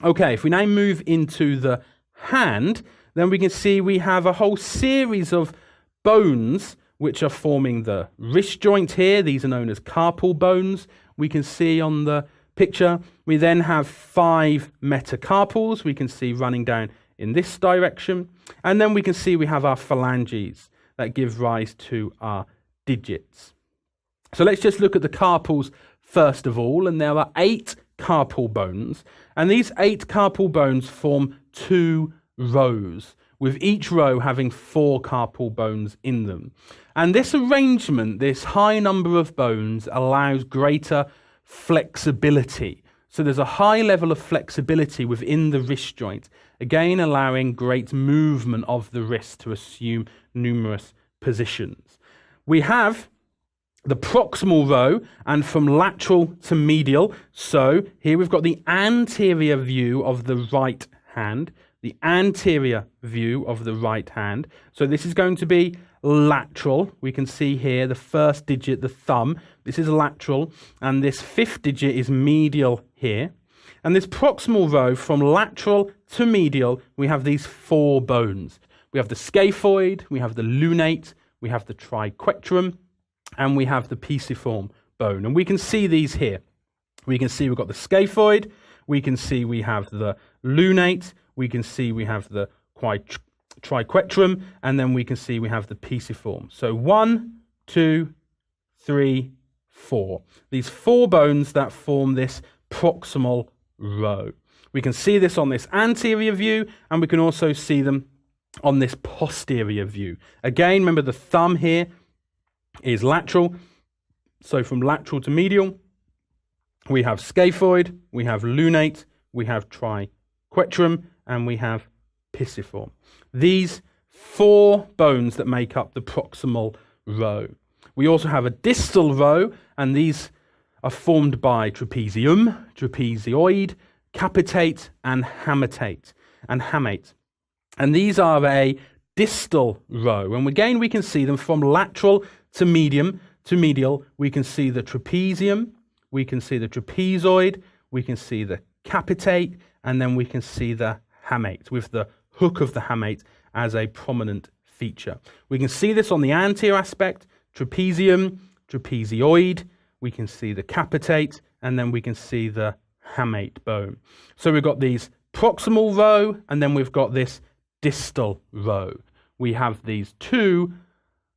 Okay, if we now move into the hand, then we can see we have a whole series of bones which are forming the wrist joint here. These are known as carpal bones. We can see on the picture. We then have 5 metacarpals we can see running down in this direction. And then we can see we have our phalanges that give rise to our digits. So let's just look at the carpals first of all. And there are 8 carpal bones. And these 8 carpal bones form 2 rows, with each row having 4 carpal bones in them. And this arrangement, this high number of bones, allows greater flexibility. So there's a high level of flexibility within the wrist joint, again allowing great movement of the wrist to assume numerous positions. We have the proximal row, and from lateral to medial. So here we've got the anterior view of the right hand, the anterior view of the right hand. So this is going to be lateral. We can see here the first digit, the thumb. This is lateral, and this 5th digit is medial here. And this proximal row, from lateral to medial, we have these 4 bones. We have the scaphoid, we have the lunate, we have the triquetrum, and we have the pisiform bone. And we can see these here. We can see we've got the scaphoid, we can see we have the lunate, we can see we have the triquetrum, and then we can see we have the pisiform. So 1, 2, 3, 4. These 4 bones that form this proximal row. We can see this on this anterior view, and we can also see them on this posterior view. Again, remember the thumb here is lateral. So from lateral to medial, we have scaphoid, we have lunate, we have triquetrum, and we have pisiform. These 4 bones that make up the proximal row. We also have a distal row, and these are formed by trapezium, trapezoid, capitate, and hamate. And these are a distal row. And again, we can see them from lateral to medial. We can see the trapezium, we can see the trapezoid, we can see the capitate, and then we can see the hamate, with the hook of the hamate as a prominent feature. We can see this on the anterior aspect, trapezium, trapezoid, we can see the capitate, and then we can see the hamate bone. So we've got these proximal row, and then we've got this distal row. We have these 2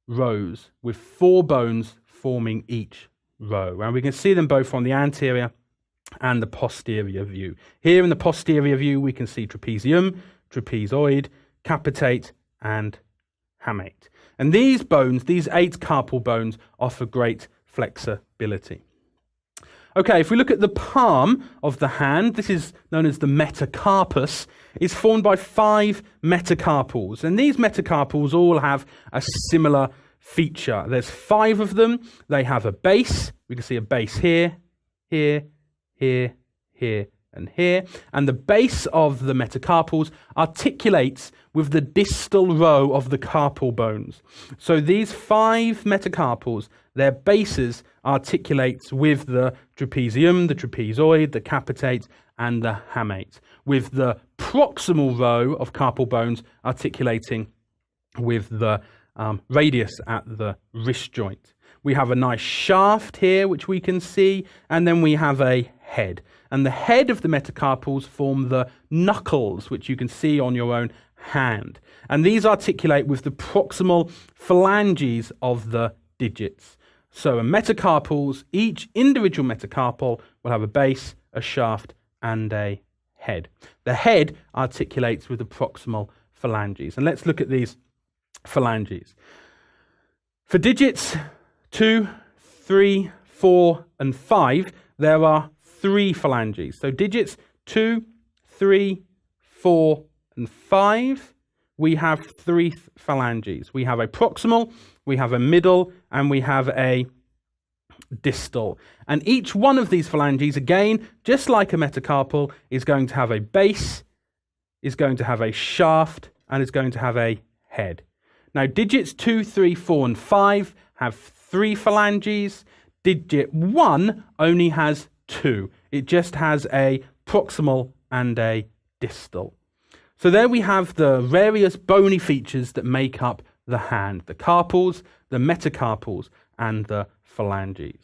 rows with 4 bones forming each row. And we can see them both on the anterior and the posterior view. Here in the posterior view, we can see trapezium, trapezoid, capitate, and hamate. And these bones, these 8 carpal bones, offer great flexibility. Okay, if we look at the palm of the hand, this is known as the metacarpus. It's formed by 5 metacarpals, and these metacarpals all have a similar feature. There's 5 of them. They have a base. We can see a base here, here, here, here, and here. And the base of the metacarpals articulates with the distal row of the carpal bones. So these 5 metacarpals, their bases articulates with the trapezium, the trapezoid, the capitate, and the hamate, with the proximal row of carpal bones articulating with the radius at the wrist joint. We have a nice shaft here, which we can see, and then we have a head. And the head of the metacarpals form the knuckles, which you can see on your own hand. And these articulate with the proximal phalanges of the digits. So a metacarpals, each individual metacarpal will have a base, a shaft, and a head. The head articulates with the proximal phalanges. And let's look at these phalanges. For digits 2, 3, 4, and 5, there are 3 phalanges. So digits 2, 3, 4, and 5, we have 3 phalanges. We have a proximal, we have a middle, and we have a distal. And each one of these phalanges, again, just like a metacarpal, is going to have a base, is going to have a shaft, and is going to have a head. Now, digits 2, 3, 4, and 5 have 3 phalanges. Digit 1 only has 2. It just has a proximal and a distal. So there we have the various bony features that make up the hand, the carpals, the metacarpals, and the phalanges.